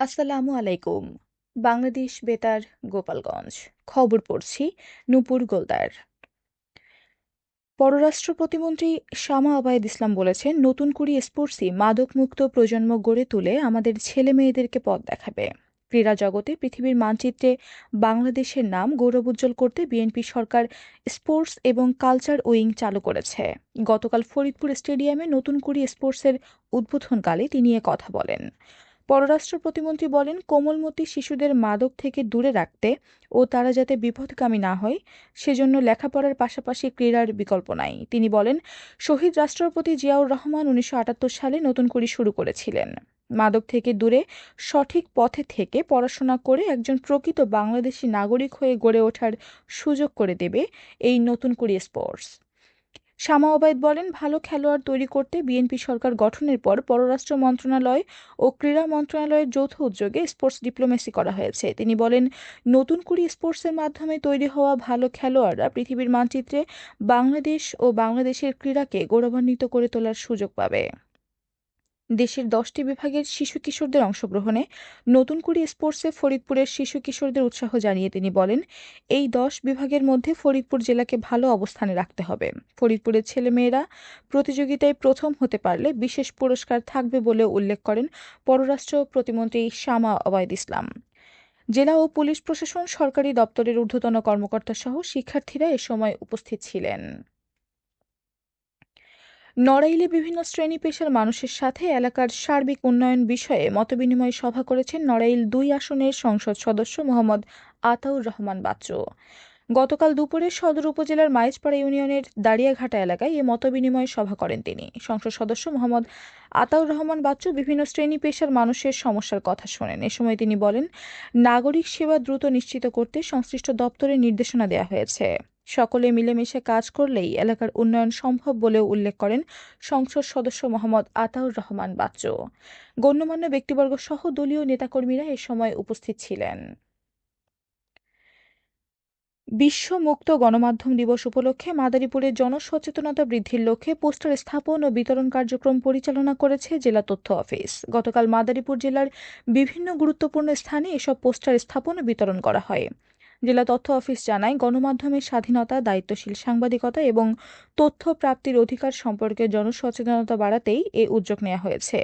আসসালামু আলাইকুম। বাংলাদেশ বেতার, গোপালগঞ্জ। খবর পড়ছি নূপুর গোলদার। পররাষ্ট্র প্রতিমন্ত্রী শামা আবায়েদ ইসলাম বলেছেন, নতুন কুড়ি স্পোর্টসই মাদকমুক্ত প্রজন্ম গড়ে তুলে আমাদের ছেলে মেয়েদেরকে পথ দেখাবে। ক্রীড়া জগতে পৃথিবীর মানচিত্রে বাংলাদেশের নাম গৌরবোজ্জ্বল করতে বিএনপি সরকার স্পোর্টস এবং কালচার উইং চালু করেছে। গতকাল ফরিদপুর স্টেডিয়ামে নতুন কুড়ি স্পোর্টসের উদ্বোধনকালে তিনি এ কথা বলেন। পররাষ্ট্র প্রতিমন্ত্রী বলেন, কোমলমতি শিশুদের মাদক থেকে দূরে রাখতে ও তারা যাতে বিপথগামী না হয় সেজন্য লেখাপড়ার পাশাপাশি ক্রীড়ার বিকল্প নাই। তিনি বলেন, শহীদ রাষ্ট্রপতি জিয়াউর রহমান 1978 সালে নতুন করে শুরু করেছিলেন। মাদক থেকে দূরে সঠিক পথে থেকে পড়াশোনা করে একজন প্রকৃত বাংলাদেশী নাগরিক হয়ে গড়ে ওঠার সুযোগ করে দেবে এই নতুন করে স্পোর্টস। শামা ওবায়দ বলেন, ভালো খেলোয়াড় তৈরি করতে বিএনপি সরকার গঠনের পর পররাষ্ট্র মন্ত্রণালয় ও ক্রীড়া মন্ত্রণালয়ের যৌথ উদ্যোগে স্পোর্টস ডিপ্লোমেসি করা হয়েছে। তিনি বলেন, নতুন করে স্পোর্টসের মাধ্যমে তৈরি হওয়া ভালো খেলোয়াড়রা পৃথিবীর মানচিত্রে বাংলাদেশ ও বাংলাদেশের ক্রীড়াকে গৌরবান্বিত করে তোলার সুযোগ পাবে। দেশের 10টি বিভাগের শিশু কিশোরদের অংশগ্রহণে নতুন করে স্পোর্টসে ফরিদপুরের শিশু কিশোরদের উৎসাহ জানিয়ে তিনি বলেন, এই 10 বিভাগের মধ্যে ফরিদপুর জেলাকে ভালো অবস্থানে রাখতে হবে। ফরিদপুরের ছেলেমেয়েরা প্রতিযোগিতায় প্রথম হতে পারলে বিশেষ পুরস্কার থাকবে বলে উল্লেখ করেন পররাষ্ট্র প্রতিমন্ত্রী শামা ওবায়দ ইসলাম। জেলা ও পুলিশ প্রশাসন, সরকারি দপ্তরের ঊর্ধ্বতন কর্মকর্তা সহ শিক্ষার্থীরা এ সময় উপস্থিত ছিলেন। নড়াইলে বিভিন্ন শ্রেণী পেশার মানুষের সাথে এলাকার সার্বিক উন্নয়ন বিষয়ে মতবিনিময় সভা করেছেন নড়াইল 2 আসনের সংসদ সদস্য মোহাম্মদ আতাউর রহমান বাচ্চু। গতকাল দুপুরে সদর উপজেলার মাইজপাড়া ইউনিয়নের দাঁড়িয়াঘাটা এলাকায় এ মতবিনিময় সভা করেন তিনি। সংসদ সদস্য মোহাম্মদ আতাউর রহমান বাচ্চু বিভিন্ন শ্রেণী পেশার মানুষের সমস্যার কথা শোনেন। এ সময় তিনি বলেন, নাগরিক সেবা দ্রুত নিশ্চিত করতে সংশ্লিষ্ট দপ্তরের নির্দেশনা দেওয়া হয়েছে। সকলে মিলেমিশে কাজ করলেই এলাকার উন্নয়ন সম্ভব বলেও উল্লেখ করেন সংসদ সদস্য মোহাম্মদ আতাউর রহমান বাচ্চু। গণ্যমান্য ব্যক্তিবর্গ সহ দলীয় নেতাকর্মীরা এ সময় উপস্থিত ছিলেন। বিশ্ব মুক্ত গণমাধ্যম দিবস উপলক্ষে মাদারীপুরে জনসচেতনতা বৃদ্ধির লক্ষ্যে পোস্টার স্থাপন ও বিতরণ কার্যক্রম পরিচালনা করেছে জেলা তথ্য অফিস। গতকাল মাদারীপুর জেলার বিভিন্ন গুরুত্বপূর্ণ স্থানে এসব পোস্টার স্থাপন ও বিতরণ করা হয়। জেলা তথ্য অফিস জানায়, গণমাধ্যমের স্বাধীনতা, দায়িত্বশীল সাংবাদিকতা এবং তথ্য প্রাপ্তির অধিকার সম্পর্কে জনসচেতনতা বাড়াতেই এ উদ্যোগ নেওয়া হয়েছে।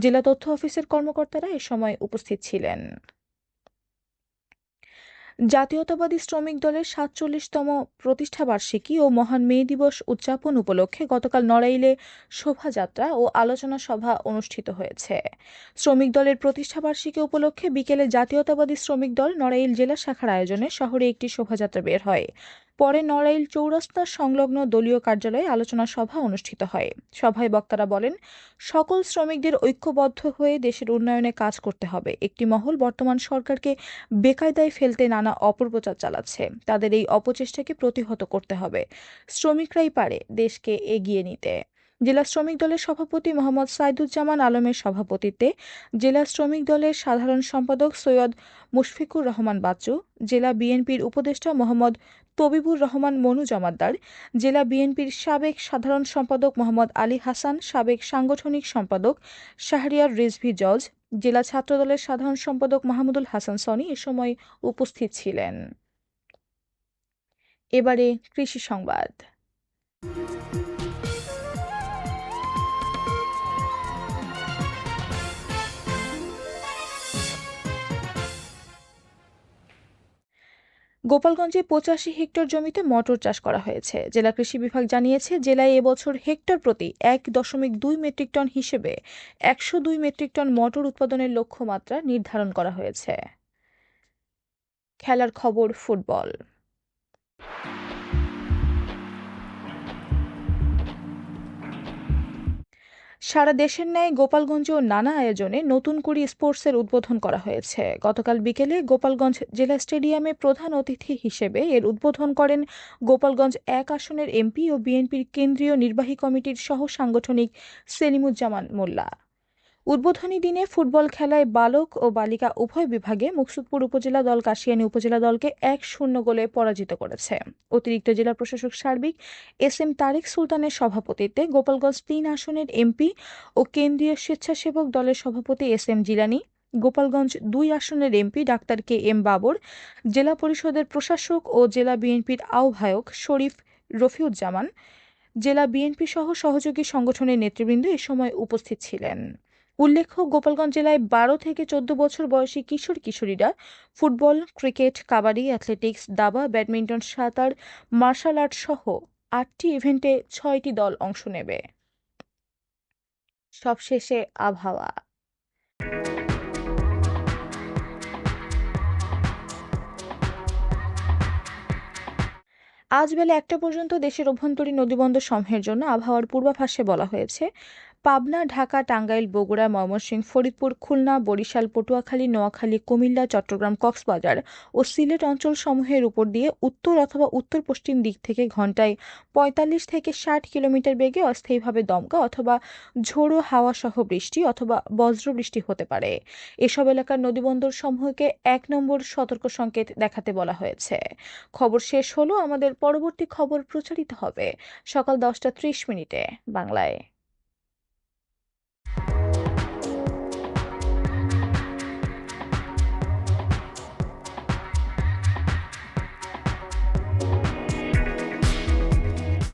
জেলা তথ্য অফিসের কর্মকর্তারা এ সময় উপস্থিত ছিলেন। জাতীয়তাবাদী শ্রমিক দলের 47তম প্রতিষ্ঠাবার্ষিকী ও মহান মে দিবস উদযাপন উপলক্ষে গতকাল নড়াইলে শোভাযাত্রা ও আলোচনা সভা অনুষ্ঠিত হয়েছে। শ্রমিক দলের প্রতিষ্ঠাবার্ষিকী উপলক্ষে বিকেলে জাতীয়তাবাদী শ্রমিক দল নড়াইল জেলা শাখার আয়োজনে শহরে একটি শোভাযাত্রা বের হয়। পরে নড়াইল চৌরাস্তা সংলগ্ন দলীয় কার্যালয়ে আলোচনা সভা অনুষ্ঠিত হয়। সভায় বক্তারা বলেন, সকল শ্রমিকদের ঐক্যবদ্ধ হয়ে দেশের উন্নয়নে কাজ করতে হবে। একটি মহল বর্তমান সরকারকে বেকায়দায় ফেলতে নানা অপপ্রচার চালাচ্ছে, তাদের এই অপচেষ্টাকে প্রতিহত করতে হবে। শ্রমিকরাই পারে দেশকে এগিয়ে নিতে। জেলা শ্রমিক দলের সভাপতি মোহাম্মদ সাইদুজ্জামান আলমের সভাপতিত্বে জেলা শ্রমিক দলের সাধারণ সম্পাদক সৈয়দ মুশফিকুর রহমান বাচ্চু, জেলা বিএনপির উপদেষ্টা মোহাম্মদ তবিবুর রহমান মনু জমাদ্দার, জেলা বিএনপির সাবেক সাধারণ সম্পাদক মোহাম্মদ আলী হাসান, সাবেক সাংগঠনিক সম্পাদক শাহরিয়ার রিজভী জজ, জেলা ছাত্রদলের সাধারণ সম্পাদক মাহমুদুল হাসান সনি এ সময় উপস্থিত ছিলেন। এবারে কৃষি সংবাদ। গোপালগঞ্জে 85 হেক্টর জমিতে মটর চাষ করা হয়েছে। জেলা কৃষি বিভাগ জানিয়েছে, জেলায় এবছর হেক্টর প্রতি 1.2 মেট্রিক টন হিসেবে 102 মেট্রিক টন মটর উৎপাদনের লক্ষ্যমাত্রা নির্ধারণ করা হয়েছে। খেলার খবর, ফুটবল। সারা দেশের ন্যায় গোপালগঞ্জেও নানা আয়োজনে নতুন কুড়ি স্পোর্টসের উদ্বোধন করা হয়েছে। গতকাল বিকেলে গোপালগঞ্জ জেলা স্টেডিয়ামে প্রধান অতিথি হিসেবে এর উদ্বোধন করেন গোপালগঞ্জ 1 আসনের এমপি ও বিএনপির কেন্দ্রীয় নির্বাহী কমিটির সহ সাংগঠনিক সেলিমুজ্জামান মোল্লা। উদ্বোধনী দিনে ফুটবল খেলায় বালক ও বালিকা উভয় বিভাগে মুকসুদপুর উপজেলা দল কাশিয়ানী উপজেলা দলকে 1-0 গোলে পরাজিত করেছে। অতিরিক্ত জেলা প্রশাসক সার্বিক এস.এম. তারেক সুলতানের সভাপতিত্বে গোপালগঞ্জ 3 আসনের এমপি ও কেন্দ্রীয় স্বেচ্ছাসেবক দলের সভাপতি এস.এম. জিলানী, গোপালগঞ্জ ২ আসনের MP doctor K M Babar, জেলা পরিষদের প্রশাসক ও জেলা বিএনপির আহ্বায়ক শরীফ রফিউজ্জামান, জেলা বিএনপি সহ সহযোগী সংগঠনের নেতৃবৃন্দ এ সময় উপস্থিত ছিলেন। উল্লেখ্য, গোপালগঞ্জ জেলায় ১২ থেকে ১৪ বছর বয়সী কিশোর কিশোরীরা ফুটবল, ক্রিকেট, কাবাডি, অ্যাথলেটিক্স, দাবা, ব্যাডমিন্টন, সাঁতার, মার্শাল আর্ট সহ ৮টি ইভেন্টে ৬টি দল অংশ নেবে। সবশেষে আবহাওয়া। আজ বেলা ১টা পর্যন্ত দেশের অভ্যন্তরীণ নদীবন্দর সমূহের জন্য আবহাওয়ার পূর্বাভাসে বলা হয়েছে, পাবনা, ঢাকা, টাঙ্গাইল, বগুড়া, ময়মনসিংহ, ফরিদপুর, খুলনা, বরিশাল, পটুয়াখালী, নোয়াখালী, কুমিল্লা, চট্টগ্রাম, কক্সবাজার ও সিলেট অঞ্চলসমূহের উপর দিয়ে উত্তর অথবা উত্তর পশ্চিম দিক থেকে ঘন্টায় ৪৫ থেকে ৬০ কিলোমিটার বেগে অস্থায়ীভাবে দমকা অথবা ঝোড়ো হাওয়া সহ বৃষ্টি অথবা বজ্রবৃষ্টি হতে পারে। এসব এলাকার নদীবন্দর সমূহকে ১ নম্বর সতর্ক সংকেত দেখাতে বলা হয়েছে। খবর শেষ হলো। আমাদের পরবর্তী খবর প্রচারিত হবে সকাল ১০টা ৩০ মিনিটে বাংলায়।